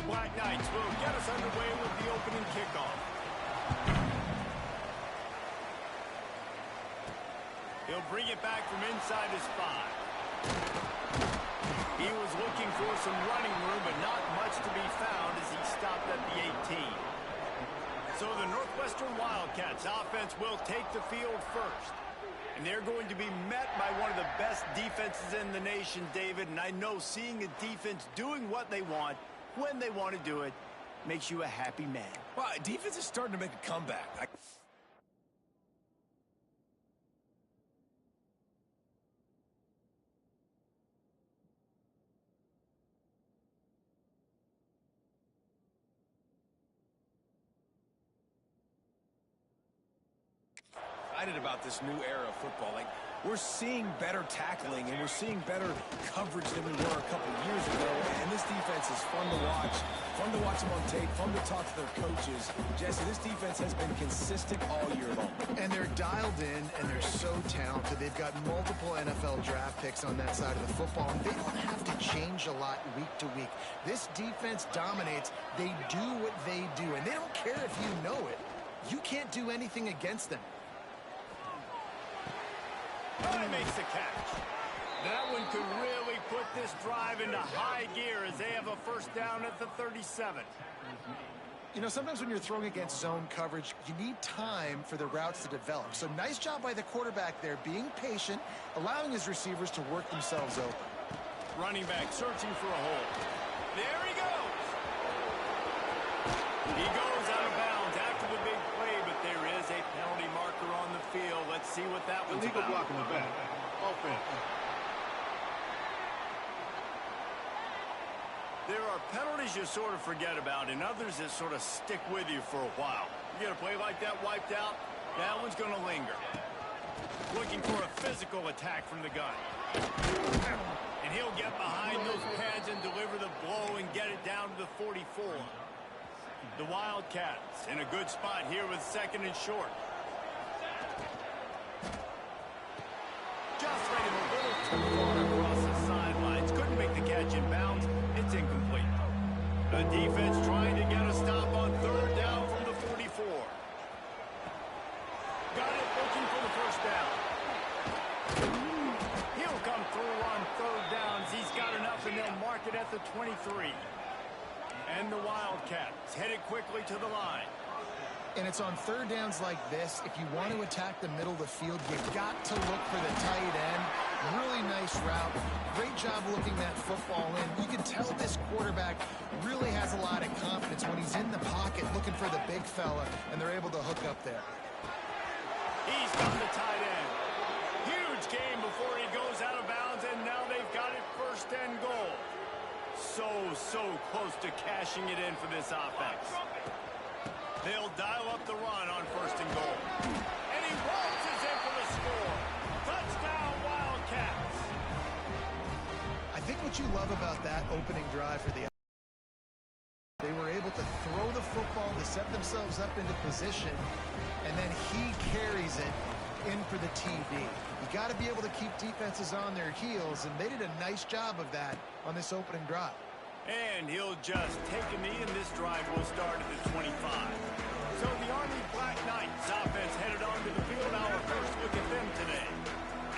Black Knights will get us underway with the opening kickoff. He'll bring it back from inside his 5. He was looking for some running room, but not much to be found as he stopped at the 18. So the Northwestern Wildcats offense will take the field first. And they're going to be met by one of the best defenses in the nation, David. And I know seeing a defense doing what they want, when they want to do it, makes you a happy man. Well, defense is starting to make a comeback. About this new era of football. Like, we're seeing better tackling and we're seeing better coverage than we were a couple years ago, and this defense is fun to watch them on tape, fun to talk to their coaches. Jesse, this defense has been consistent all year long. And they're dialed in and they're so talented. They've got multiple NFL draft picks on that side of the football, and they don't have to change a lot week to week. This defense dominates. They do what they do, and they don't care if you know it. You can't do anything against them. He makes the catch. That one could really put this drive into high gear as they have a first down at the 37. You know, sometimes when you're throwing against zone coverage, you need time for the routes to develop. So nice job by the quarterback there, being patient, allowing his receivers to work themselves open. Running back searching for a hole. There he goes. He goes out of bounds after the big play, but there is a penalty marker on the field. Let's see what that one's Illegal about. block in the back. Offense. There are penalties you sort of forget about and others that sort of stick with you for a while. You get a play like that wiped out, that one's going to linger. Looking for a physical attack from the gun. And he'll get behind those pads and deliver the blow and get it down to the 44. The Wildcats in a good spot here with second and short. Just right a little too far across the sidelines. Couldn't make the catch in bounds. It's incomplete. The defense trying to get a stop on third down from the 44. Got it, looking for the first down. He'll come through on third downs. He's got enough, and they'll mark it at the 23. And the Wildcats headed quickly to the line. And it's on third downs like this. If you want to attack the middle of the field, you've got to look for the tight end. Really nice route. Great job looking that football in. You can tell this quarterback really has a lot of confidence when he's in the pocket looking for the big fella, and they're able to hook up there. He's got the tight end. Huge game before he goes out of bounds, and now they've got it first and goal. So close to cashing it in for this offense. They'll dial up the run on first and goal. And he waltzes in for the score. Touchdown, Wildcats. I think what you love about that opening drive for the they were able to throw the football to set themselves up into position, and then he carries it in for the TD. You got to be able to keep defenses on their heels, and they did a nice job of that on this opening drive. And he'll just take a knee, and this drive will start at the 25. So the Army Black Knights offense headed onto the field. Our first look at them today.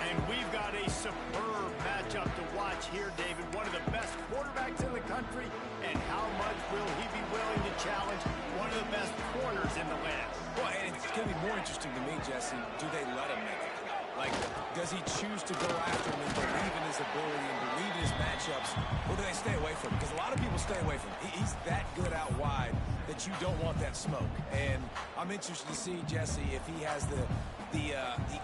And we've got a superb matchup to watch here, David. One of the best quarterbacks in the country. And how much will he be willing to challenge one of the best corners in the land? Well, and it's going to be more interesting to me, Jesse, do they let him make it? Like, does he choose to go after him and believe in his ability and believe in his matchups, or do they stay away from him? Because a lot of people stay away from him. He's that good out wide that you don't want that smoke. And I'm interested to see, Jesse, if he has the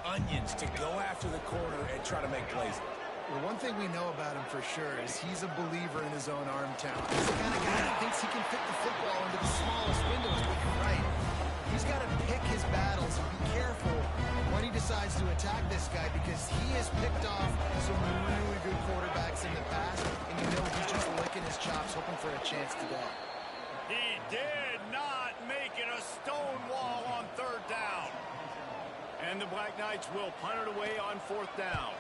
onions to go after the corner and try to make plays. Well, one thing we know about him for sure is he's a believer in his own arm talent. He's the kind of guy that thinks he can fit the football into the smallest windows, but you're right. He's got to pick his battles and be careful when he decides to attack this guy, because he has picked off some really good quarterbacks in the past, and you know he's just licking his chops, hoping for a chance today. He did not make it a stone wall on third down. And the Black Knights will punt it away on fourth down.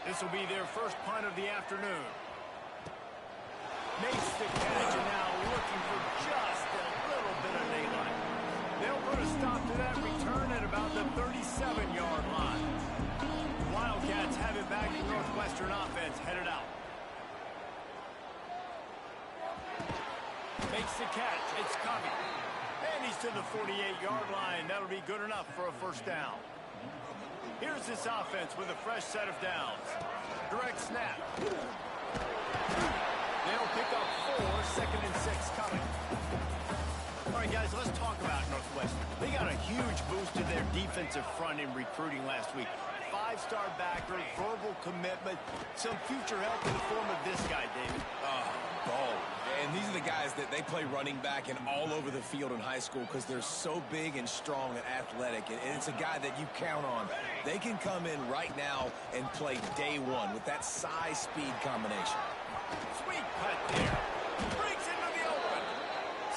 This will be their first punt of the afternoon. Makes the catch and now looking for just a little bit of daylight. They'll put a stop to that return at about the 37-yard line. Wildcats have it back to Northwestern offense headed out. Makes the catch. It's Covey. And he's to the 48-yard line. That'll be good enough for a first down. Here's this offense with a fresh set of downs. Direct snap. They'll pick up 4, 2nd and 6 coming. All right, guys, let's talk about Northwestern. They got a huge boost to their defensive front in recruiting last week. 5-star backer, verbal commitment, some future help in the form of this guy, David. Ball. And these are the guys that they play running back and all over the field in high school because they're so big and strong and athletic. And it's a guy that you count on. They can come in right now and play day one with that size-speed combination. Sweet cut there. Breaks into the open.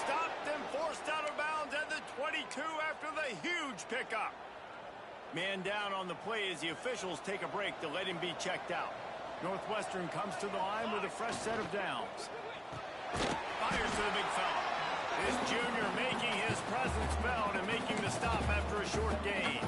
Stopped and forced out of bounds at the 22 after the huge pickup. Man down on the play as the officials take a break to let him be checked out. Northwestern comes to the line with a fresh set of downs. Fires to the big fella. This junior making his presence felt and making the stop after a short gain.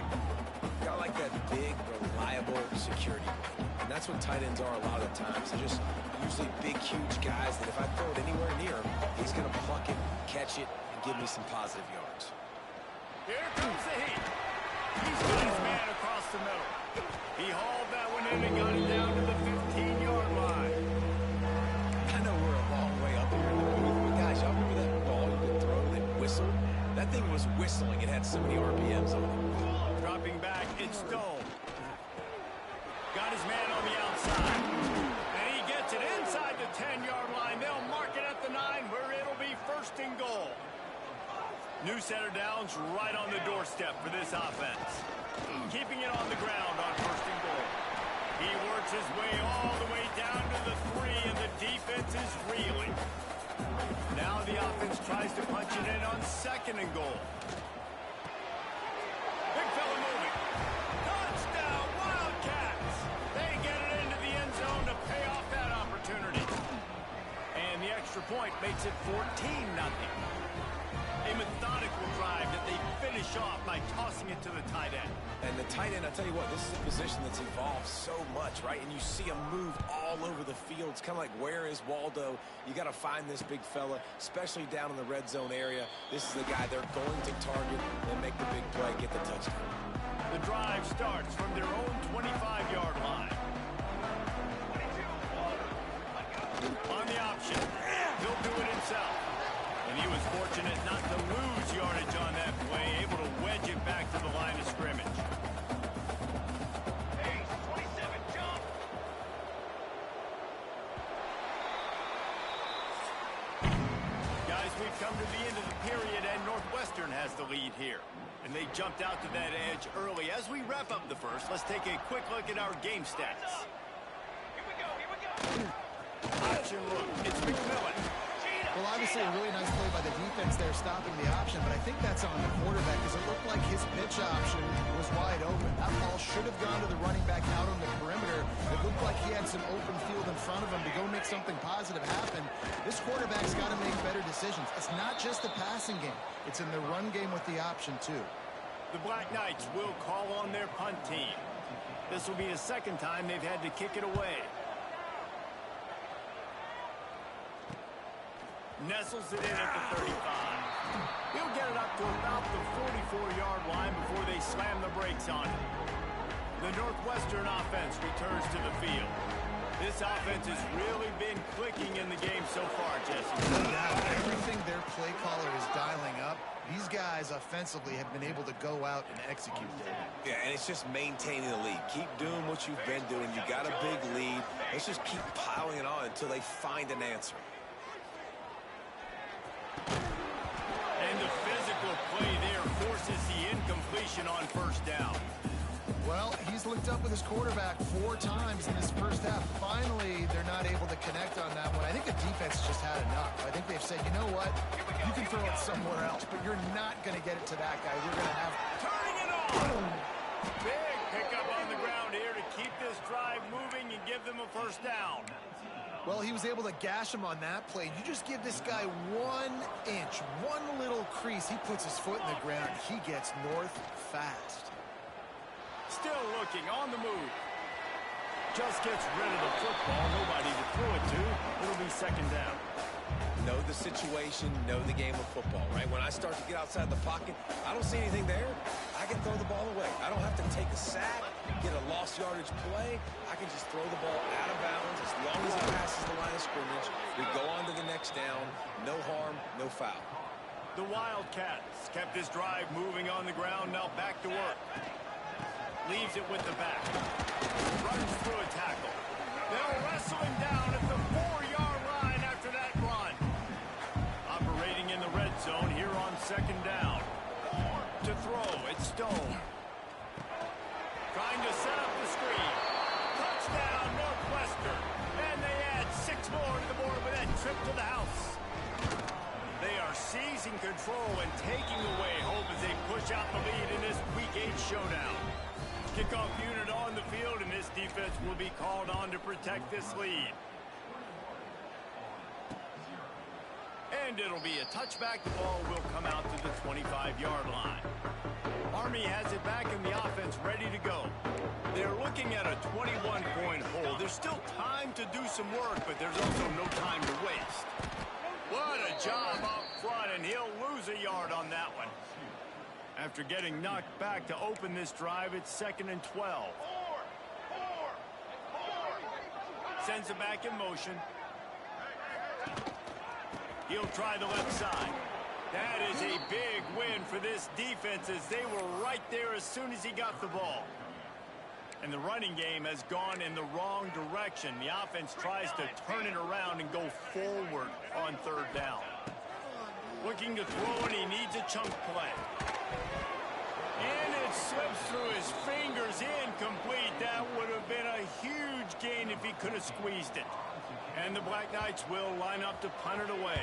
Got like that big, reliable security blanket. And that's what tight ends are a lot of the times. They're just usually big, huge guys that if I throw it anywhere near him, he's going to pluck it, catch it, and give me some positive yards. Here comes the heat. He's got his man across the middle. He hauled that one in and got it down to the 15-yard line. I know we're a long way up here. But guys, y'all remember that ball you could throw that whistled? That thing was whistling. It had so many RPMs on it. Dropping back, it's Stone. Got his man on the outside. And he gets it inside the 10-yard line. They'll mark it at the 9 where it'll be 1st and goal. New set of downs right on the doorstep for this offense. Keeping it on the ground on 1st and goal. He works his way all the way down to the 3, and the defense is reeling. Now the offense tries to punch it in on 2nd and goal. Big fella moving. Touchdown, Wildcats! They get it into the end zone to pay off that opportunity. And the extra point makes it 14-0. A methodical drive that they finish off by tossing it to the tight end. And the tight end, I'll tell you what, this is a position that's evolved so much, right? And you see him move all over the field. It's kind of like, where is Waldo? You got to find this big fella, especially down in the red zone area. This is the guy they're going to target and make the big play, get the touchdown. The drive starts from their own 25-yard line. On the option, he'll do it himself. And he was fortunate not to lose yardage on that play, able to wedge it back to the line of scrimmage. Hey, 27, jump! Guys, we've come to the end of the period, and Northwestern has the lead here. And they jumped out to that edge early. As we wrap up the first, let's take a quick look at our game stats. Here we go, here we go! Option look, it's McMillan. Well, obviously a really nice play by the defense there stopping the option, but I think that's on the quarterback because it looked like his pitch option was wide open. That ball should have gone to the running back out on the perimeter. It looked like he had some open field in front of him to go make something positive happen. This quarterback's got to make better decisions. It's not just the passing game. It's in the run game with the option, too. The Black Knights will call on their punt team. This will be the 2nd time they've had to kick it away. Nestles it in at the 35. He'll get it up to about the 44-yard line before they slam the brakes on it. The Northwestern offense returns to the field. This offense has really been clicking in the game so far, Jesse. No doubt. Everything their play caller is dialing up, these guys offensively have been able to go out and execute there. Yeah, and it's just maintaining the lead. Keep doing what you've been doing. You got a big lead. Let's just keep piling it on until they find an answer. And the physical play there forces the incompletion on 1st down. Well, he's looked up with his quarterback 4 times in this first half. Finally, they're not able to connect on that one. I think the defense just had enough. I think they've said, you know what? You can throw it somewhere else, but you're not going to get it to that guy. We're going to have... Turning it on! Big pickup on the ground here to keep this drive moving and give them a 1st down. Well, he was able to gash him on that play. You just give this guy 1 inch, one little crease. He puts his foot in the ground. He gets north fast. Still looking on the move. Just gets rid of the football. Nobody to throw it to. It'll be second down. Know the situation, know the game of football, right? When I start to get outside the pocket, I don't see anything there. I can throw the ball away. I don't have to take a sack, get a lost yardage play. I can just throw the ball out of bounds as long as it passes the line of scrimmage. We go on to the next down. No harm, no foul. The Wildcats kept this drive moving on the ground. Now back to work. Leaves it with the back. Runs through a tackle. They'll wrestle him down at the 4-yard line after that run. Operating in the red zone here on second down. To throw, it's Stone. Trying to set up the screen. Touchdown, Northwestern. And they add 6 more to the board with that trip to the house. They are seizing control and taking away hope as they push out the lead in this Week 8 showdown. Kickoff unit on the field, and this defense will be called on to protect this lead. And it'll be a touchback. The ball will come out to the 25-yard line. Army has it back in the offense ready to go. They're looking at a 21-point hole. There's still time to do some work, but there's also no time to waste. What a job up front, and he'll lose a yard on that one. After getting knocked back to open this drive, it's 2nd and 12. Sends it back in motion. He'll try the left side. That is a big win for this defense as they were right there as soon as he got the ball. And the running game has gone in the wrong direction. The offense tries to turn it around and go forward on 3rd down. Looking to throw, and he needs a chunk play. And it slips through his fingers, incomplete. That would have been a huge gain if he could have squeezed it. And the Black Knights will line up to punt it away.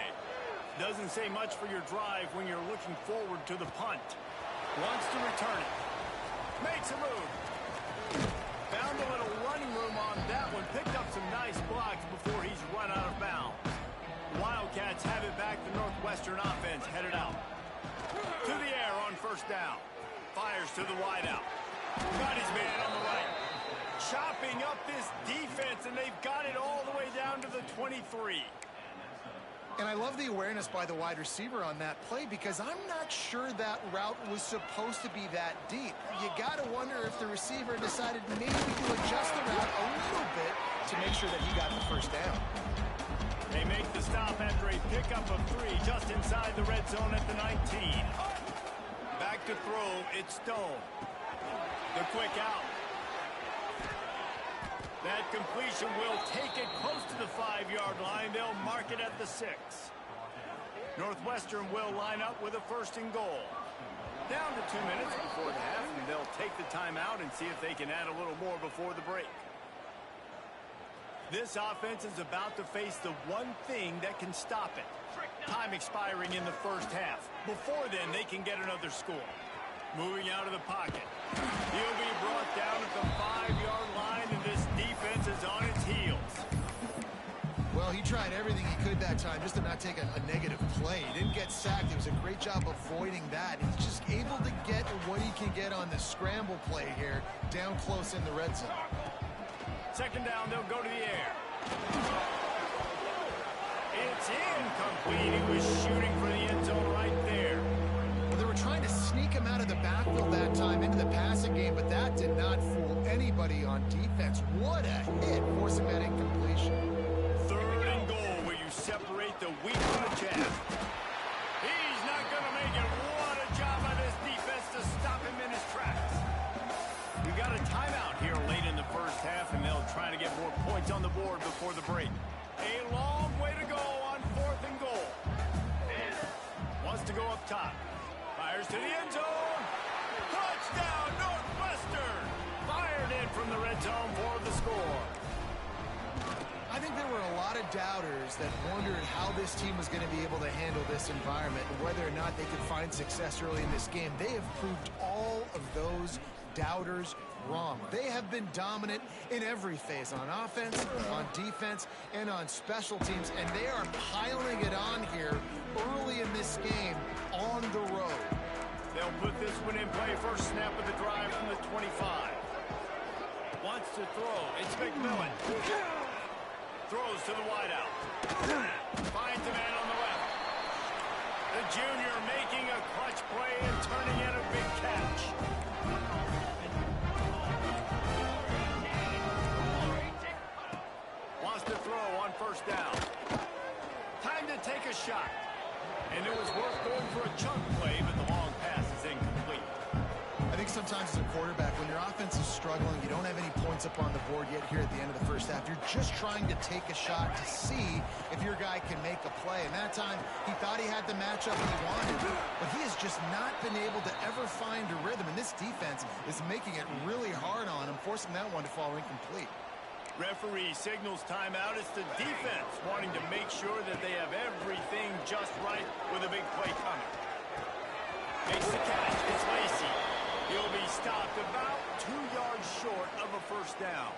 Doesn't say much for your drive when you're looking forward to the punt. Wants to return it. Makes a move. Found a little running room on that one. Picked up some nice blocks before he's run out of bounds. The Wildcats have it back. The Northwestern offense headed out. To the air on 1st down. Fires to the wideout. Got his man on the right. Chopping up this defense, and they've got it all the way down to the 23. And I love the awareness by the wide receiver on that play because I'm not sure that route was supposed to be that deep. You got to wonder if the receiver decided maybe to adjust the route a little bit to make sure that he got the 1st down. They make the stop after a pickup of 3 just inside the red zone at the 19. Back to throw, it's Stone. The quick out. That completion will take it close to the 5-yard line. They'll mark it at the 6. Northwestern will line up with a 1st and goal. Down to 2 minutes before the half, and they'll take the timeout and see if they can add a little more before the break. This offense is about to face the one thing that can stop it. Time expiring in the 1st half. Before then, they can get another score. Moving out of the pocket. He'll be brought down at the 5-yard line, and this defense is on its heels. Well, he tried everything he could that time just to not take a negative play. He didn't get sacked. It was a great job avoiding that. He's just able to get what he can get on the scramble play here, down close in the red zone. 2nd down, they'll go to the air. It's incomplete. He was shooting for the end zone right there. Well, they were trying to sneak him out of the backfield that time into the passing game, but that did not fool anybody on defense. What a hit, forcing that incompletion. 3rd and goal, where you separate the wheat from the chaff. He's not going to make it. What a job by this defense to stop him in his tracks. We got a timeout here late in the 1st half, and they'll try to get more points on the board before the break. A long way to go on 4th and goal. Wants to go up top. Fires to the end zone. Touchdown, Northwestern. Fired in from the red zone for the score. I think there were a lot of doubters that wondered how this team was going to be able to handle this environment and whether or not they could find success early in this game. They have proved all of those doubters wrong. They have been dominant in every phase, on offense, on defense, and on special teams, and they are piling it on here early in this game on the road. They'll put this one in play. First snap of the drive from the 25. Wants to throw. It's McMillan. Throws to the wideout. Finds a man on the left. The junior making a clutch play and turning in a big catch. Wants to throw on first down. Time to take a shot. And it was worth going for a chunk play, but the long pass is incomplete. I think sometimes as a quarterback, when your offense is struggling, you don't have any points up on the board yet here at the end of the first half. You're just trying to take a shot to see if your guy can make a play. And that time, he thought he had the matchup he wanted, but he has just not been able to ever find a rhythm. And this defense is making it really hard on him, forcing that one to fall incomplete. Referee signals timeout. It's the defense wanting to make sure that they have everything just right with a big play coming. Makes the catch. It's Lacey. He'll be stopped about 2 yards short of a first down.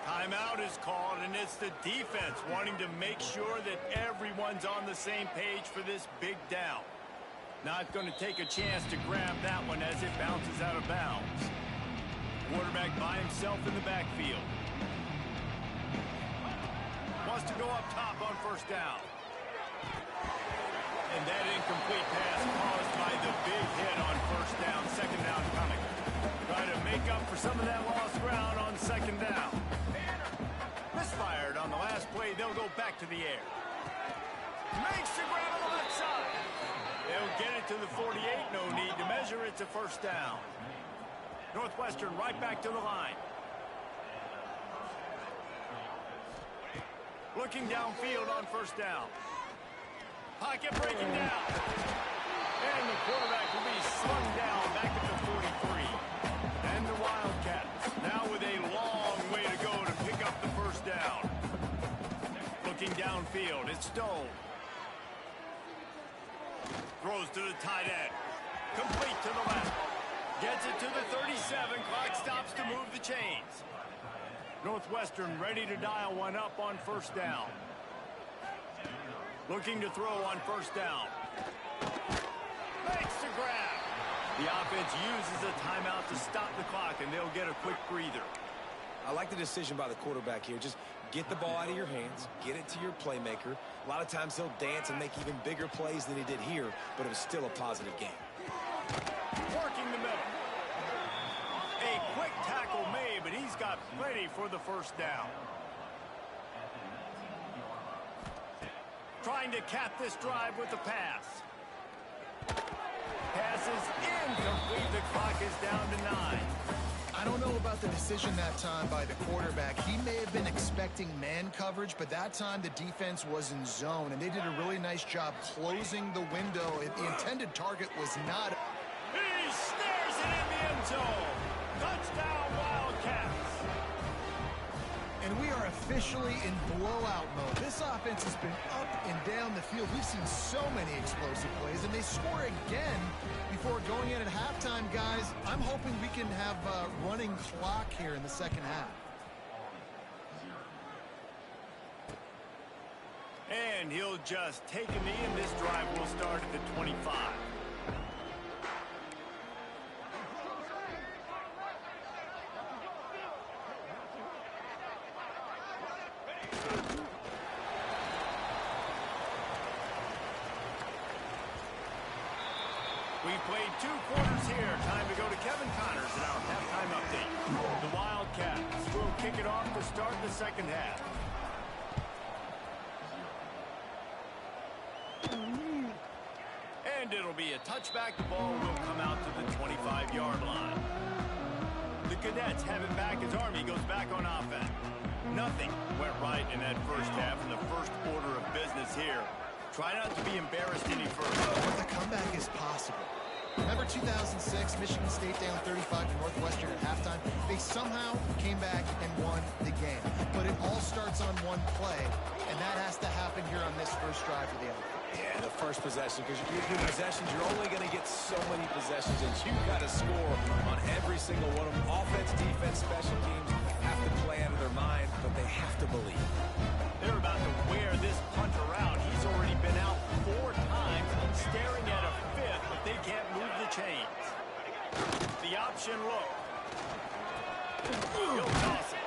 Timeout is called, and it's the defense wanting to make sure that everyone's on the same page for this big down. Not going to take a chance to grab that one as it bounces out of bounds. Quarterback by himself in the backfield. Wants to go up top on first down. And that incomplete pass caused by the big hit on first down. Second down coming. Try to make up for some of that lost ground on second down. Misfired on the last play. They'll go back to the air. Makes the grab on the left side. They'll get it to the 48. No need to measure. It's a first down. Northwestern right back to the line. Looking downfield on first down. Pocket breaking down. And the quarterback will be slung down back at the 43. And the Wildcats now with a long way to go to pick up the first down. Looking downfield, it's Stone. Throws to the tight end. Complete to the left. Gets it to the 37. Clock stops to move the chains. Northwestern ready to dial one up on first down. Looking to throw on first down. Makes the grab. The offense uses a timeout to stop the clock, and they'll get a quick breather. I like the decision by the quarterback here. Just get the ball out of your hands, get it to your playmaker. A lot of times he'll dance and make even bigger plays than he did here, but it was still a positive game. Working the middle. A quick tackle made, but he's got plenty for the first down. Trying to cap this drive with the pass. Pass is incomplete. The clock is down to 9. I don't know about the decision that time by the quarterback. He may have been expecting man coverage, but that time the defense was in zone, and they did a really nice job closing the window. The intended target was not. He snares it in the end zone. Touchdown, Wildcats. And we are officially in blowout mode. This offense has been up and down the field. We've seen so many explosive plays, and they score again before going in at halftime, guys. I'm hoping we can have a running clock here in the second half. And he'll just take a knee, and this drive will start at the 25. We've played 2 quarters here. Time to go to Kevin Connors in our halftime update. The Wildcats will kick it off to start the second half. And it'll be a touchback. The ball will come out to the 25-yard line. The Cadets have it back as Army goes back on offense. Nothing went right in that first half in the first order of business here. Try not to be embarrassed any further. But the comeback is possible. Remember, 2006, Michigan State down 35 to Northwestern at halftime. They somehow came back and won the game. But it all starts on one play, and that has to happen here on this first drive for the offense. Yeah, the first possession, because your possessions, you're only going to get so many possessions, and you've got to score on every single one of them. Offense, defense, special teams have to play out of their mind, but they have to believe. They're about to wear this punter out. He's already been out 4 times and staring at a 5th, but they can't move the chains. The option look. He'll toss it.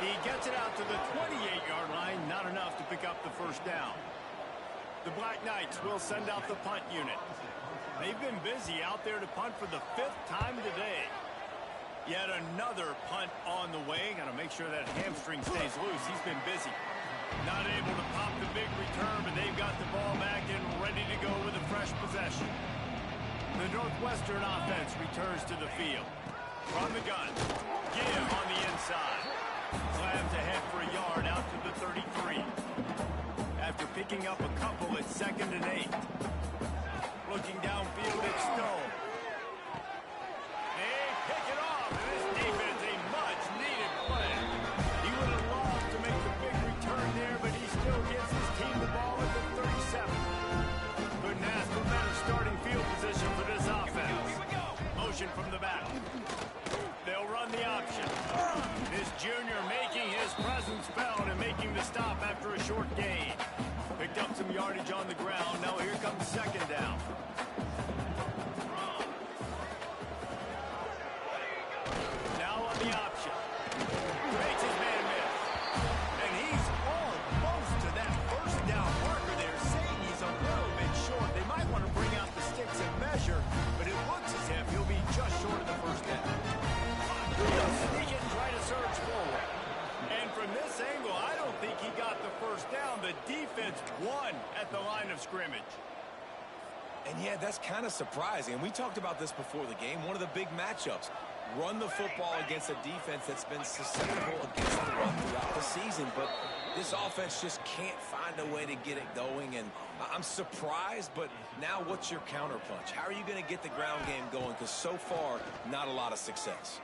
He gets it out to the 28-yard line. Not enough to pick up the first down. The Black Knights will send out the punt unit. They've been busy out there to punt for the 5th time today. Yet another punt on the way. Got to make sure that hamstring stays loose. He's been busy. Not able to pop the big return, but they've got the ball back and ready to go with a fresh possession. The Northwestern offense returns to the field. From the gun. Give on the inside. Slams ahead for a yard out to the 33. After picking up a couple at 2nd and 8. Looking downfield at Stone. They pick it off, and this defense a much-needed play. He would have loved to make the big return there, but he still gets his team the ball at the 37. Couldn't ask for better starting field position for this offense. Motion from the back. They'll run the option. This junior making his presence felt and making the stop after a short gain. Picked up some yardage on the ground. Now here comes 2nd down. Now on the option. Makes his man miss. And he's almost to that first down marker there, saying he's a little bit short. They might want to bring out the sticks and measure, but it looks as if he'll be just short of the first down. He'll sneak it and try to surge forward. And from this angle, I don't think he got the first down. The defense won at the line of scrimmage. And yeah, that's kind of surprising. And we talked about this before the game. One of the big matchups. Run the football against a defense that's been susceptible against the run throughout the season. But this offense just can't find a way to get it going. And I'm surprised, but now what's your counterpunch? How are you going to get the ground game going? Because so far, not a lot of success.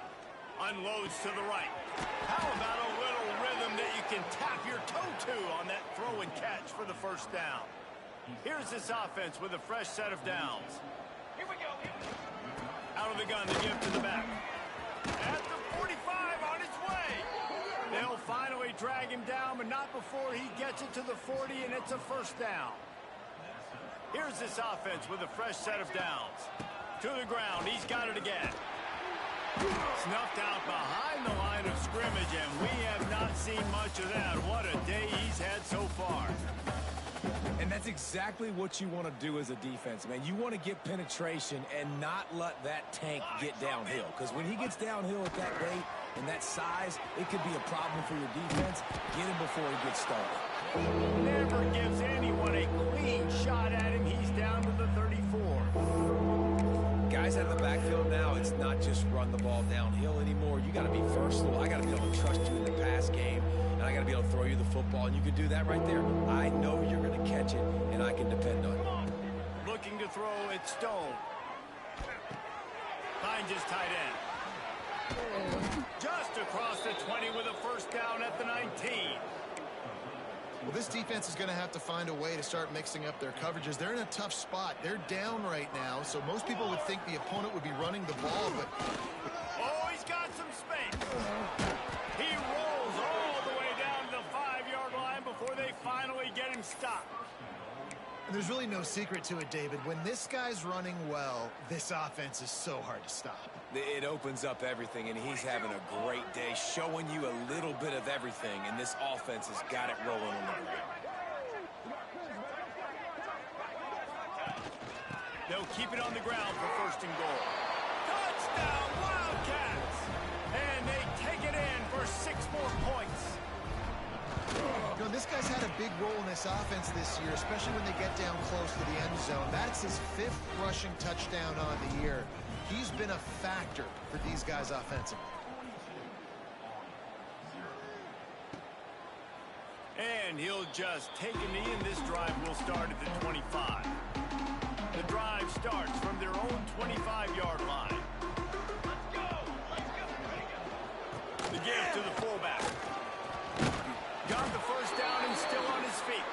Unloads to the right. How about a little rhythm that you can tap your toe to on that throw and catch for the first down? Here's this offense with a fresh set of downs. Here we go. Out of the gun, the give to the back. At the 45 on his way. They'll finally drag him down, but not before he gets it to the 40, and it's a first down. Here's this offense with a fresh set of downs. To the ground, he's got it again. Snuffed out behind the line of scrimmage, and we have not seen much of that. What a day he's had so far. And that's exactly what you want to do as a defense, man. You want to get penetration and not let that tank get downhill. Because when he gets downhill at that rate and that size, it could be a problem for your defense. Get him before he gets started. Never gives anyone a clean shot at him. He's down to the 34. Guys out of the backfield now, it's not just run the ball downhill anymore. You got to be versatile. I got to be able to trust you in the pass game, and I got to be able to throw you the football, and you can do that right there. I know you're going to catch it, and I can depend on it. Looking to throw at Stone. Finds his tight end. Just across the 20 with a first down at the 19. Well, this defense is going to have to find a way to start mixing up their coverages. They're in a tough spot. They're down right now, so most people would think the opponent would be running the ball, but... Oh, he's got some space. He rolls all the way down to the 5-yard line before they finally get him stopped. And there's really no secret to it, David. When this guy's running well, this offense is so hard to stop. It opens up everything, and he's having a great day, showing you a little bit of everything, and this offense has got it rolling on the ground. They'll keep it on the ground for first and goal. Touchdown, Wildcats! And they take it in for 6 more points. You know, this guy's had a big role in this offense this year, especially when they get down close to the end zone. That's his 5th rushing touchdown on the year. He's been a factor for these guys offensively. And he'll just take a knee, and this drive will start at the 25. The drive starts from their own 25-yard line. The give to the fullback. Got the first down and still on his feet.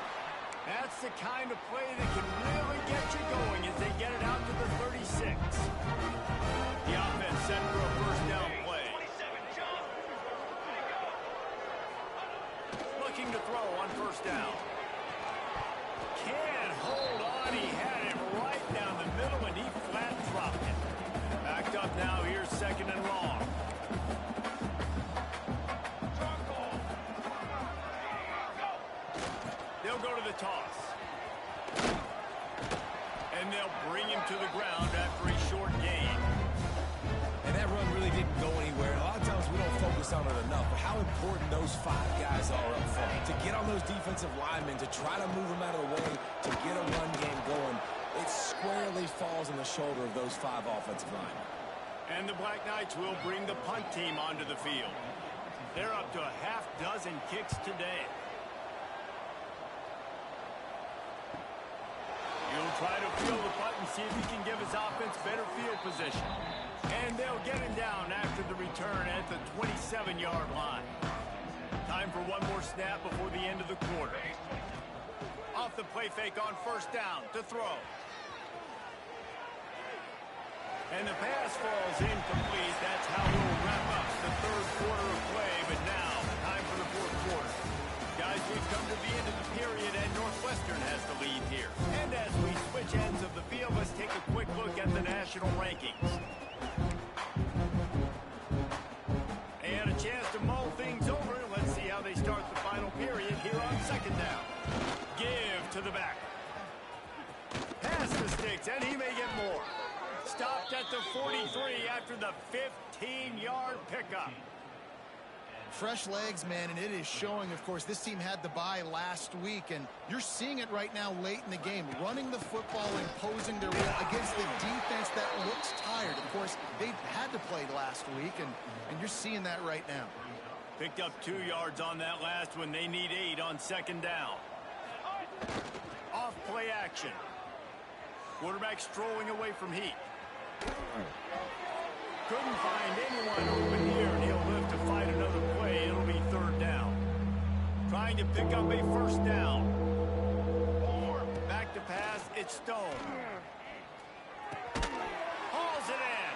That's the kind of play that can really get you going as they get it out to the 36. The offense set for a first down play. Looking to throw on first down. Can't hold on. He had it right down the middle, and he flat dropped it. Backed up now. Here's second and long. They'll go to the toss. And they'll bring him to the ground after a short gain. And that run really didn't go anywhere. A lot of times we don't focus on it enough, but how important those 5 guys are up front. To get on those defensive linemen, to try to move them out of the way, to get a run game going, it squarely falls on the shoulder of those 5 offensive linemen. And the Black Knights will bring the punt team onto the field. They're up to a half dozen kicks today. He'll try to field the punt and see if he can give his offense better field position. And they'll get him down after the return at the 27-yard line. Time for one more snap before the end of the quarter. Off the play fake on first down to throw. And the pass falls incomplete. That's how we'll wrap up the third quarter of play. But now, time for the fourth quarter. Guys, we've come to the end of the period, and Northwestern has the lead here. And as we switch ends of the field, let's take a quick look at the national rankings. And a chance to mull things over. Let's see how they start the final period here on second down. Give to the back. Pass the sticks, and he may get more. Stopped at the 43 after the 15-yard pickup. Fresh legs, man, and it is showing. Of course, this team had the bye last week, and you're seeing it right now late in the game. Running the football, imposing their will against the defense that looks tired. Of course, they had to play last week, and you're seeing that right now. Picked up 2 yards on that last one. They need 8 on second down. Off play action. Quarterback strolling away from heat. Couldn't find anyone open here, and he'll live to fight another play. It'll be third down. Trying to pick up a first down. Back to pass, it's Stone. Hauls it in.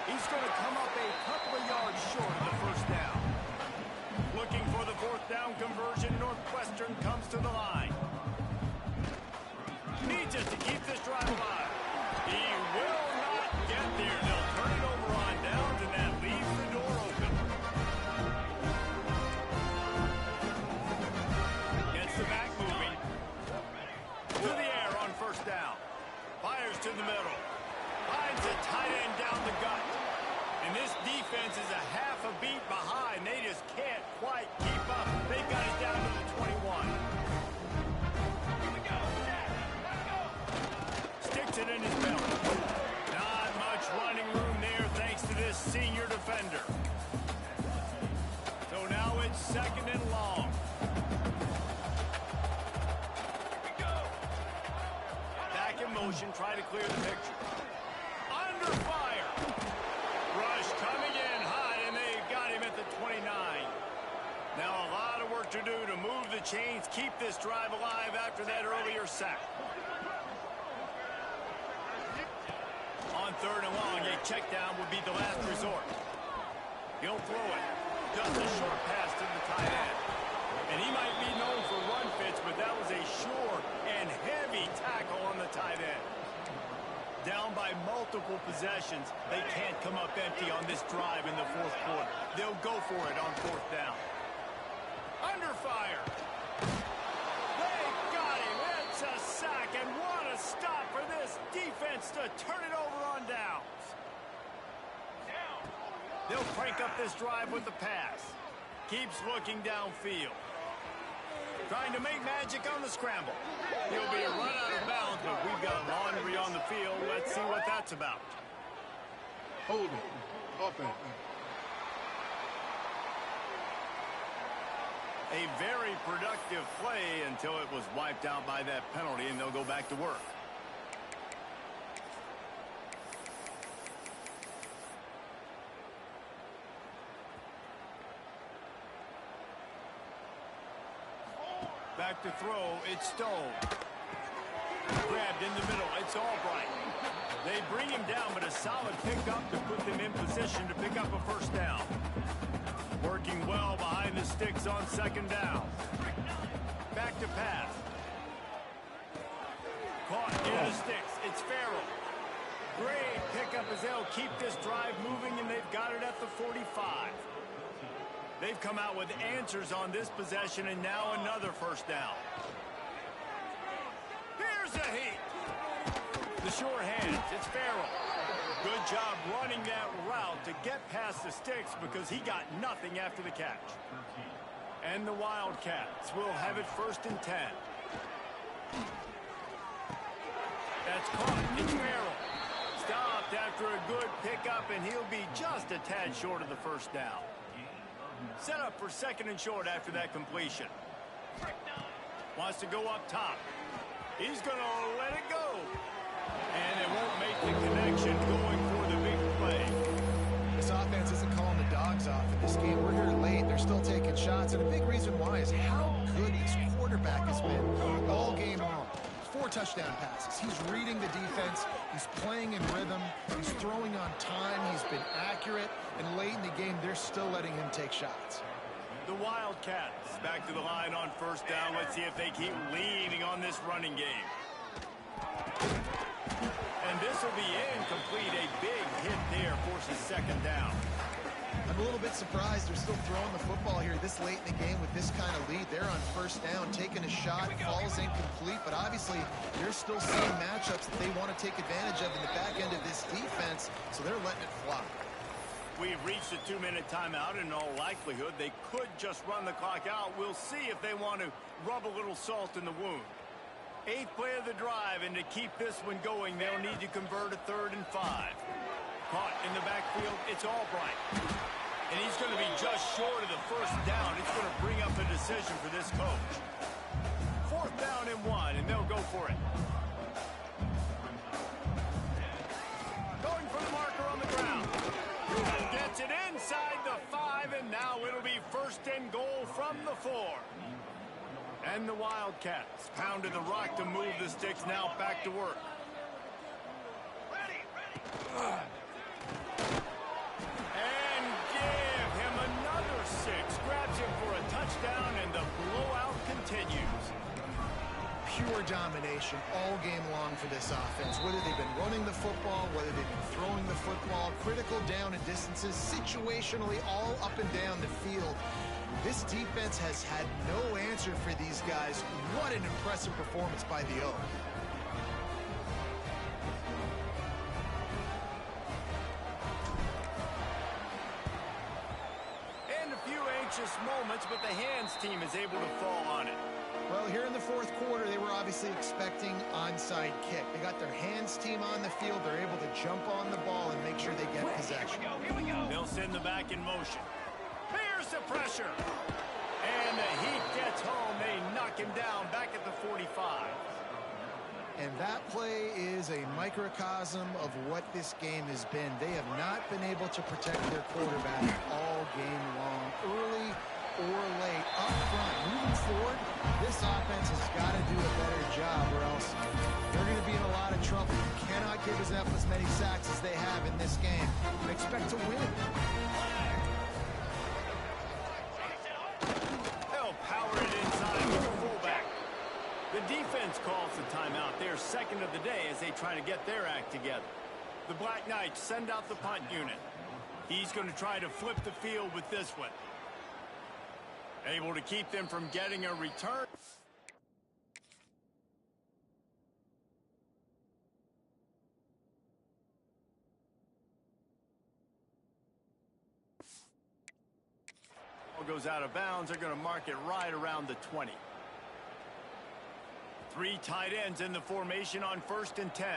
He's going to come up a couple of yards short of the first down. Looking for the fourth down conversion. Northwestern comes to the line. Needs it to keep this drive alive. He will not get there. They'll turn it over on downs, and that leaves the door open. Gets the back moving. To the air on first down. Fires to the middle. Finds a tight end down the gut. And this defense is a half a beat behind. They just can't quite keep up. They've got it down to the 21. Sticks it in his belt. Not much running room there thanks to this senior defender. So now it's second and long. Back in motion, try to clear the picture. Under fire. Rush coming in hot, and they got him at the 29. Now a lot of work to do to move the chains, keep this drive alive after that earlier sack. On third and long, a check down would be the last resort. He'll throw it. Just a short pass to the tight end. And he might be known for run fits, but that was a sure and heavy tackle on the tight end. Down by multiple possessions, they can't come up empty on this drive in the fourth quarter. They'll go for it on fourth down. Under fire. They got him. It's a sack, and what a stop for this defense to turn it over on downs. They'll crank up this drive with the pass. Keeps looking downfield. Trying to make magic on the scramble. He'll be a run out of bounds, but we've got laundry on the field. Let's see what that's about. Hold it. Offense. A very productive play until it was wiped out by that penalty, and they'll go back to work. Back to throw, it's Stone. Grabbed in the middle, it's Albright. They bring him down, but a solid pickup to put them in position to pick up a first down. Working well behind the sticks on second down. Back to pass. Caught in the sticks, it's Farrell. Great pickup as they'll keep this drive moving, and they've got it at the 45. They've come out with answers on this possession, and now another first down. Here's a heat. The sure hands, it's Farrell. Good job running that route to get past the sticks because he got nothing after the catch. And the Wildcats will have it 1st and 10. That's caught, it's Farrell. Stopped after a good pickup, and he'll be just a tad short of the first down. Set up for 2nd and short after that completion. Wants to go up top. He's going to let it go. And it won't make the connection going for the big play. This offense isn't calling the dogs off in this game. We're here late. They're still taking shots. And a big reason why is how good this quarterback has been all game long. 4 touchdown passes. He's reading the defense. He's playing in rhythm. He's throwing on time. He's been accurate. And late in the game, they're still letting him take shots. The Wildcats back to the line on 1st down. Let's see if they keep leaning on this running game. And this will be incomplete. A big hit there forces 2nd down. I'm a little bit surprised they're still throwing the football here this late in the game with this kind of lead. They're on 1st down, taking a shot, falls incomplete, but obviously they're still seeing matchups that they want to take advantage of in the back end of this defense, so they're letting it fly. We've reached a 2-minute timeout. In all likelihood, they could just run the clock out. We'll see if they want to rub a little salt in the wound. 8th play of the drive, and to keep this one going, they'll need to convert a 3rd and 5. Caught in the backfield, it's Albright. And he's going to be just short of the first down. It's going to bring up a decision for this coach. 4th down and 1, and they'll go for it. Going for the marker on the ground. Gets it inside the 5, and now it'll be 1st and goal from the 4. And the Wildcats pounded the rock to move the sticks, now back to work. And give him another 6. Grabs him for a touchdown, and the blowout continues. Pure domination all game long for this offense. Whether they've been running the football, whether they've been throwing the football, critical down and distances, situationally all up and down the field. This defense has had no answer for these guys. What an impressive performance by the O. And a few anxious moments, but the hands team is able to fall on it. Well, here in the 4th quarter, they were obviously expecting onside kick. They got their hands team on the field. They're able to jump on the ball and make sure they get possession. Here we go. They'll send the back in motion. Here's the pressure. And the heat gets home. They knock him down back at the 45. And that play is a microcosm of what this game has been. They have not been able to protect their quarterback all game long, early or late, up front. Moving forward, this offense has got to do a better job, or else they're going to be in a lot of trouble. You cannot give us as many sacks as they have in this game and expect to win. They'll power it inside with the fullback. The defense calls the timeout. They're 2nd of the day as they try to get their act together. The Black Knights send out the punt unit. He's going to try to flip the field with this one. Able to keep them from getting a return. Ball goes out of bounds. They're going to mark it right around the 20. 3 tight ends in the formation on 1st and 10.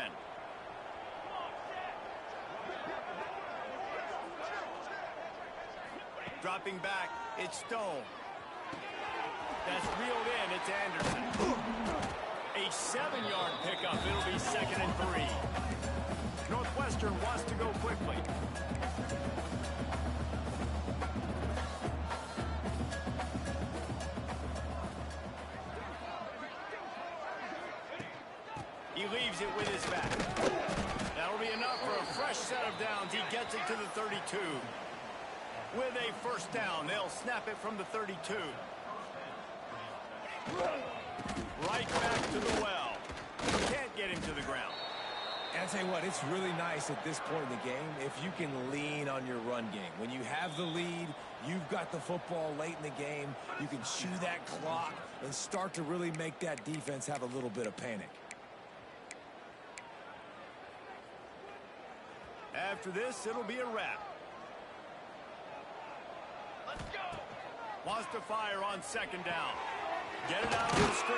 Dropping back, it's Stone. That's reeled in, it's Anderson. A 7-yard pickup, it'll be 2nd and 3. Northwestern wants to go quickly. to the 32. With a first down, they'll snap it from the 32. Right back to the well. Can't get him to the ground. And I tell you what, it's really nice at this point in the game if you can lean on your run game. When you have the lead, you've got the football late in the game, you can chew that clock and start to really make that defense have a little bit of panic. After this, it'll be a wrap. Let's go. Wants to fire on second down. Get it out on the screen.